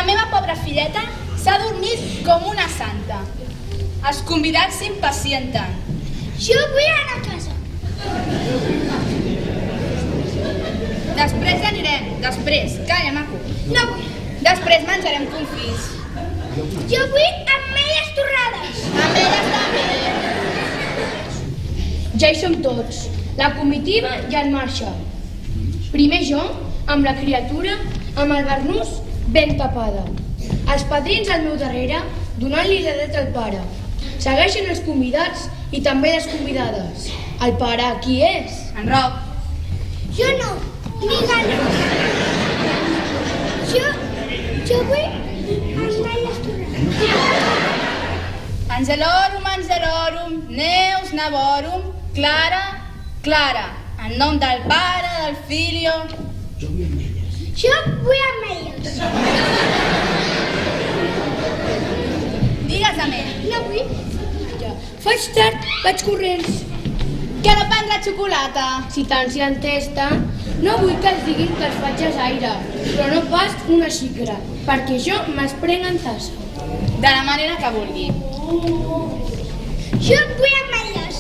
La meva pobra filleta s'ha dormit com una santa. Els convidats s'impacienten. Jo vull anar a casa. Després ja anirem, després. Calla, maco. No vull. Després menjarem confits. Jo vull ametlles torrades. Ametlles també. Ja hi som tots. La comitiva ja en marxa. Primer jo, amb la criatura, amb el barnús ben tapada. Els padrins al meu darrere, donant-li la dreta al pare. Segueixen els convidats i també les convidades. El pare, qui és? En Roc. Jo no, ni gana. Jo vull ametlles torrades. Angelorum, Neus, Navorum, Clara, Clara. En nom del Pare, del Filio... Jo vull ametlles. Digues a mi. No vull. Faig tard, vaig corrents. Que no prendrà xocolata. Si tant s'hi entesta, no vull que els diguin que els faig a aire, però no pas una xicra, perquè jo m'esprenc en tassa. De la manera que vulgui. Jo vull ametlles.